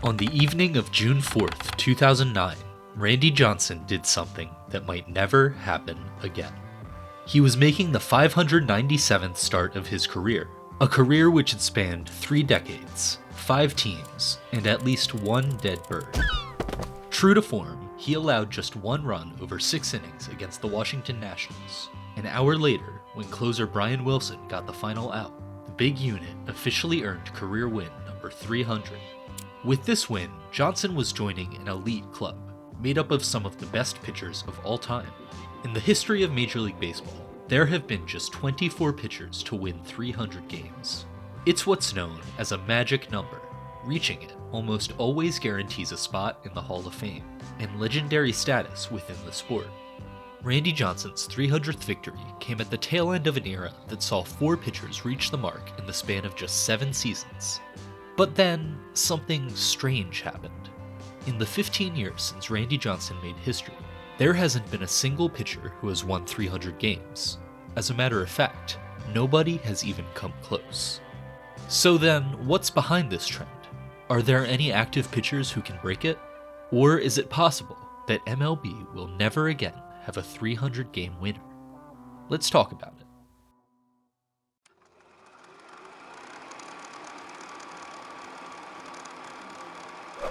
On the evening of June 4th, 2009, Randy Johnson did something that might never happen again. He was making the 597th start of his career, a career which had spanned 3 decades, 5 teams, and at least 1 dead bird. True to form, he allowed just 1 run over 6 innings against the Washington Nationals. An hour later, when closer Brian Wilson got the final out, the big unit officially earned career win number 300. With this win, Johnson was joining an elite club, made up of some of the best pitchers of all time. In the history of Major League Baseball, there have been just 24 pitchers to win 300 games. It's what's known as a magic number. Reaching it almost always guarantees a spot in the Hall of Fame and legendary status within the sport. Randy Johnson's 300th victory came at the tail end of an era that saw 4 pitchers reach the mark in the span of just 7 seasons. But then, something strange happened. In the 15 years since Randy Johnson made history, there hasn't been a single pitcher who has won 300 games. As a matter of fact, nobody has even come close. So then, what's behind this trend? Are there any active pitchers who can break it? Or is it possible that MLB will never again have a 300-game winner? Let's talk about it.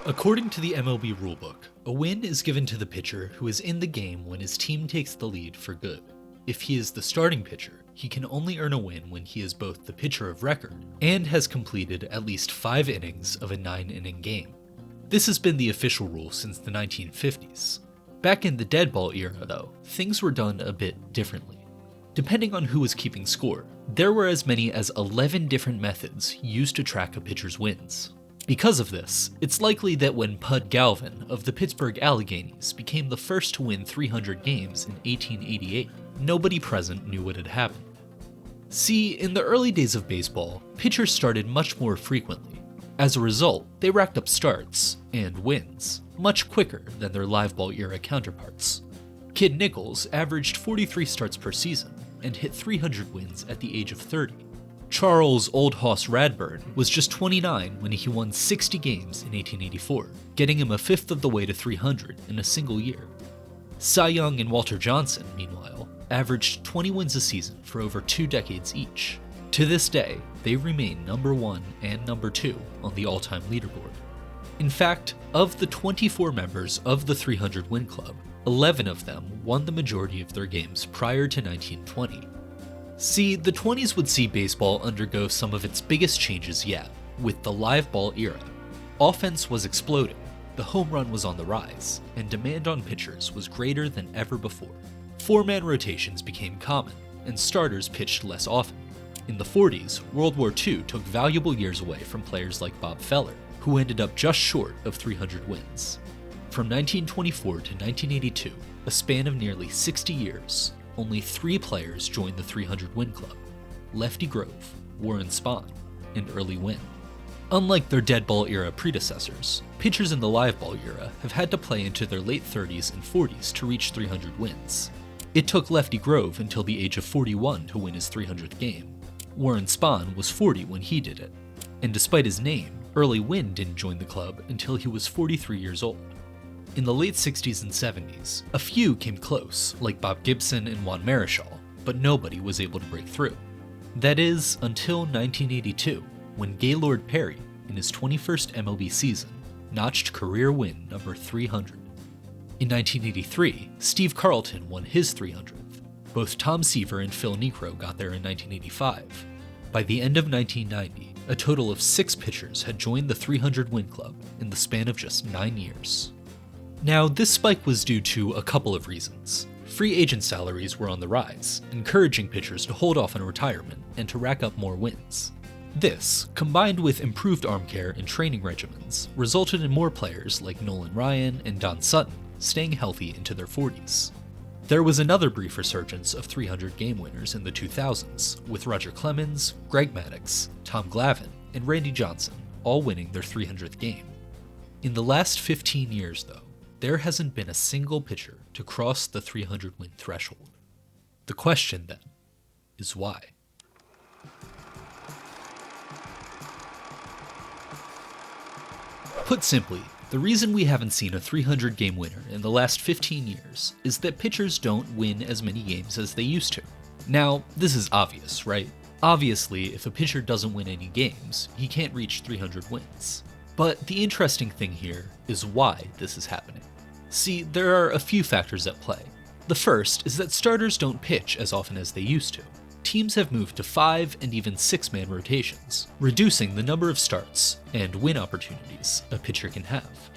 According to the MLB rulebook, a win is given to the pitcher who is in the game when his team takes the lead for good. If he is the starting pitcher, he can only earn a win when he is both the pitcher of record and has completed at least 5 innings of a 9-inning game. This has been the official rule since the 1950s. Back in the dead ball era, though, things were done a bit differently. Depending on who was keeping score, there were as many as 11 different methods used to track a pitcher's wins. Because of this, it's likely that when Pud Galvin of the Pittsburgh Alleghenies became the first to win 300 games in 1888, nobody present knew what had happened. See, in the early days of baseball, pitchers started much more frequently. As a result, they racked up starts, and wins, much quicker than their live ball era counterparts. Kid Nichols averaged 43 starts per season, and hit 300 wins at the age of 30. Charles Old Hoss Radburn was just 29 when he won 60 games in 1884, getting him a fifth of the way to 300 in a single year. Cy Young and Walter Johnson, meanwhile, averaged 20 wins a season for over 2 decades each. To this day, they remain number 1 and number 2 on the all-time leaderboard. In fact, of the 24 members of the 300 Win Club, 11 of them won the majority of their games prior to 1920. See, the 20s would see baseball undergo some of its biggest changes yet, with the live ball era. Offense was exploding, the home run was on the rise, and demand on pitchers was greater than ever before. 4-man rotations became common, and starters pitched less often. In the 40s, World War II took valuable years away from players like Bob Feller, who ended up just short of 300 wins. From 1924 to 1982, a span of nearly 60 years, only 3 players joined the 300 Win Club: Lefty Grove, Warren Spahn, and Early Wynn. Unlike their dead ball era predecessors, pitchers in the live ball era have had to play into their late 30s and 40s to reach 300 wins. It took Lefty Grove until the age of 41 to win his 300th game. Warren Spahn was 40 when he did it, and despite his name, Early Wynn didn't join the club until he was 43 years old. In the late 60s and 70s, a few came close, like Bob Gibson and Juan Marichal, but nobody was able to break through. That is, until 1982, when Gaylord Perry, in his 21st MLB season, notched career win number 300. In 1983, Steve Carlton won his 300th. Both Tom Seaver and Phil Niekro got there in 1985. By the end of 1990, a total of 6 pitchers had joined the 300 Win Club in the span of just 9 years. Now, this spike was due to a couple of reasons. Free agent salaries were on the rise, encouraging pitchers to hold off on retirement and to rack up more wins. This, combined with improved arm care and training regimens, resulted in more players like Nolan Ryan and Don Sutton staying healthy into their 40s. There was another brief resurgence of 300 game winners in the 2000s, with Roger Clemens, Greg Maddux, Tom Glavine, and Randy Johnson all winning their 300th game. In the last 15 years, though, there hasn't been a single pitcher to cross the 300 win threshold. The question, then, is why? Put simply, the reason we haven't seen a 300 game winner in the last 15 years is that pitchers don't win as many games as they used to. Now, this is obvious, right? Obviously, if a pitcher doesn't win any games, he can't reach 300 wins. But the interesting thing here is why this is happening. See, there are a few factors at play. The first is that starters don't pitch as often as they used to. Teams have moved to 5 and even 6-man rotations, reducing the number of starts and win opportunities a pitcher can have.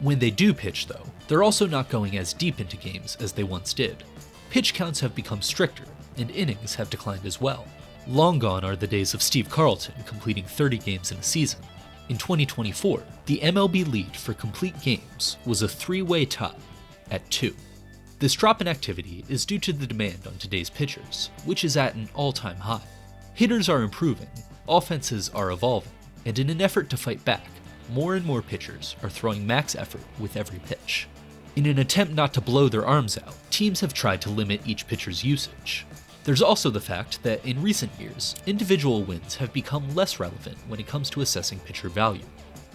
When they do pitch, though, they're also not going as deep into games as they once did. Pitch counts have become stricter, and innings have declined as well. Long gone are the days of Steve Carlton completing 30 games in a season. In 2024, the MLB lead for complete games was a 3-way tie at 2. This drop in activity is due to the demand on today's pitchers, which is at an all-time high. Hitters are improving, offenses are evolving, and in an effort to fight back, more and more pitchers are throwing max effort with every pitch. In an attempt not to blow their arms out, teams have tried to limit each pitcher's usage. There's also the fact that in recent years, individual wins have become less relevant when it comes to assessing pitcher value.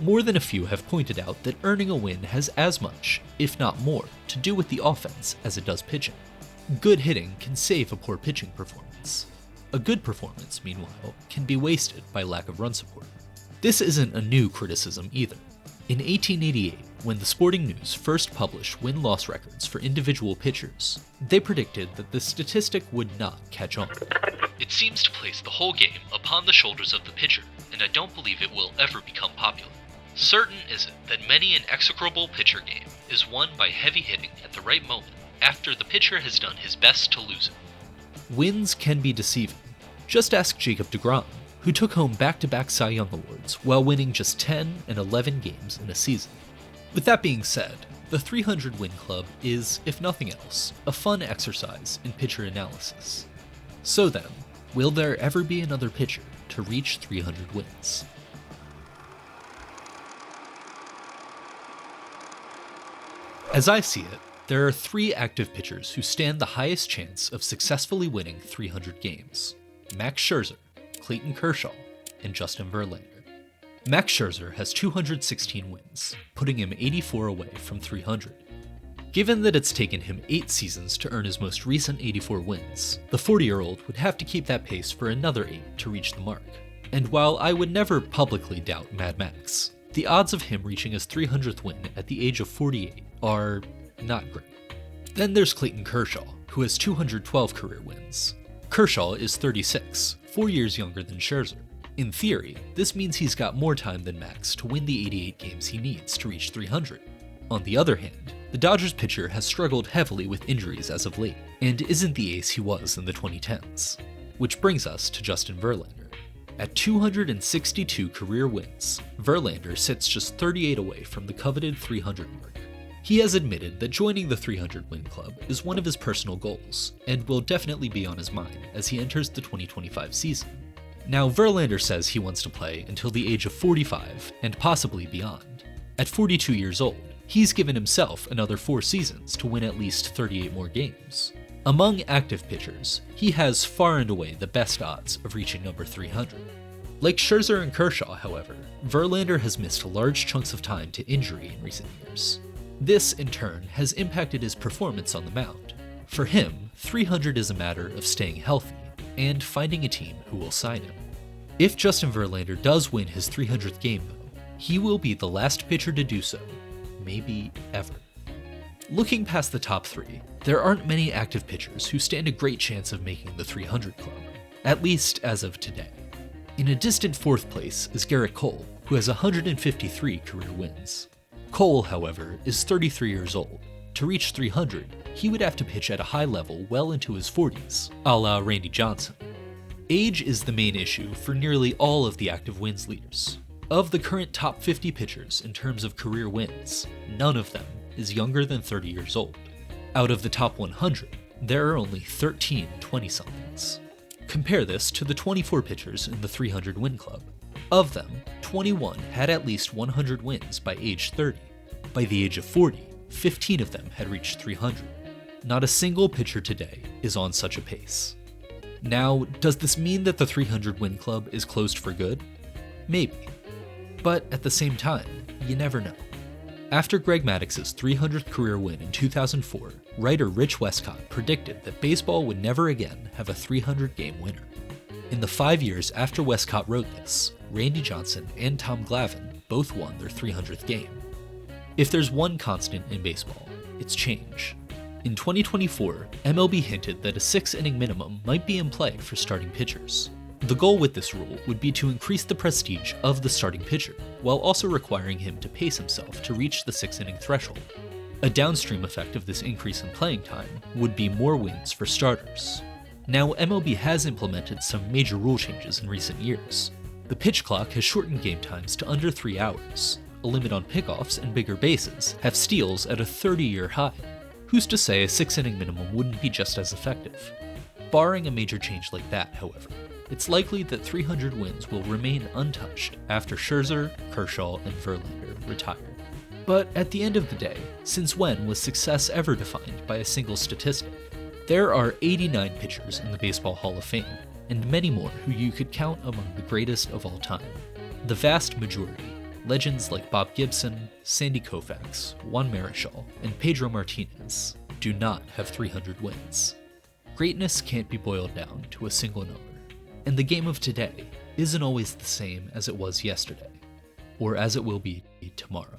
More than a few have pointed out that earning a win has as much, if not more, to do with the offense as it does pitching. Good hitting can save a poor pitching performance. A good performance, meanwhile, can be wasted by lack of run support. This isn't a new criticism either. In 1888, when the Sporting News first published win-loss records for individual pitchers, they predicted that the statistic would not catch on. It seems to place the whole game upon the shoulders of the pitcher, and I don't believe it will ever become popular. Certain is it that many an execrable pitcher game is won by heavy hitting at the right moment after the pitcher has done his best to lose it. Wins can be deceiving. Just ask Jacob deGrom, who took home back-to-back Cy Young Awards while winning just 10 and 11 games in a season. With that being said, the 300 win club is, if nothing else, a fun exercise in pitcher analysis. So then, will there ever be another pitcher to reach 300 wins? As I see it, there are 3 active pitchers who stand the highest chance of successfully winning 300 games: Max Scherzer, Clayton Kershaw, and Justin Verlander. Max Scherzer has 216 wins, putting him 84 away from 300. Given that it's taken him 8 seasons to earn his most recent 84 wins, the 40-year-old would have to keep that pace for another 8 to reach the mark. And while I would never publicly doubt Mad Max, the odds of him reaching his 300th win at the age of 48 are not great. Then there's Clayton Kershaw, who has 212 career wins. Kershaw is 36, 4 years younger than Scherzer. In theory, this means he's got more time than Max to win the 88 games he needs to reach 300. On the other hand, the Dodgers pitcher has struggled heavily with injuries as of late, and isn't the ace he was in the 2010s. Which brings us to Justin Verlander. At 262 career wins, Verlander sits just 38 away from the coveted 300 mark. He has admitted that joining the 300 win club is one of his personal goals, and will definitely be on his mind as he enters the 2025 season. Now, Verlander says he wants to play until the age of 45 and possibly beyond. At 42 years old, he's given himself another 4 seasons to win at least 38 more games. Among active pitchers, he has far and away the best odds of reaching number 300. Like Scherzer and Kershaw, however, Verlander has missed large chunks of time to injury in recent years. This, in turn, has impacted his performance on the mound. For him, 300 is a matter of staying healthy and finding a team who will sign him. If Justin Verlander does win his 300th game, though, he will be the last pitcher to do so, maybe ever. Looking past the top 3, there aren't many active pitchers who stand a great chance of making the 300 club, at least as of today. In a distant 4th place is Garrett Cole, who has 153 career wins. Cole, however, is 33 years old. To reach 300, he would have to pitch at a high level well into his 40s, a la Randy Johnson. Age is the main issue for nearly all of the active wins leaders. Of the current top 50 pitchers in terms of career wins, none of them is younger than 30 years old. Out of the top 100, there are only 13 20-somethings. Compare this to the 24 pitchers in the 300 win club. Of them, 21 had at least 100 wins by age 30. By the age of 40, 15 of them had reached 300. Not a single pitcher today is on such a pace. Now, does this mean that the 300 win club is closed for good? Maybe. But at the same time, you never know. After Greg Maddox's 300th career win in 2004, writer Rich Westcott predicted that baseball would never again have a 300-game winner. In the 5 years after Westcott wrote this, Randy Johnson and Tom Glavine both won their 300th game. If there's one constant in baseball, it's change. In 2024, MLB hinted that a 6-inning minimum might be in play for starting pitchers. The goal with this rule would be to increase the prestige of the starting pitcher, while also requiring him to pace himself to reach the 6-inning threshold. A downstream effect of this increase in playing time would be more wins for starters. Now, MLB has implemented some major rule changes in recent years. The pitch clock has shortened game times to under 3 hours. A limit on pickoffs and bigger bases have steals at a 30-year high. Who's to say a 6-inning minimum wouldn't be just as effective? Barring a major change like that, however, it's likely that 300 wins will remain untouched after Scherzer, Kershaw, and Verlander retire. But at the end of the day, since when was success ever defined by a single statistic? There are 89 pitchers in the Baseball Hall of Fame, and many more who you could count among the greatest of all time. The vast majority, legends like Bob Gibson, Sandy Koufax, Juan Marichal, and Pedro Martinez, do not have 300 wins. Greatness can't be boiled down to a single number. And the game of today isn't always the same as it was yesterday, or as it will be tomorrow.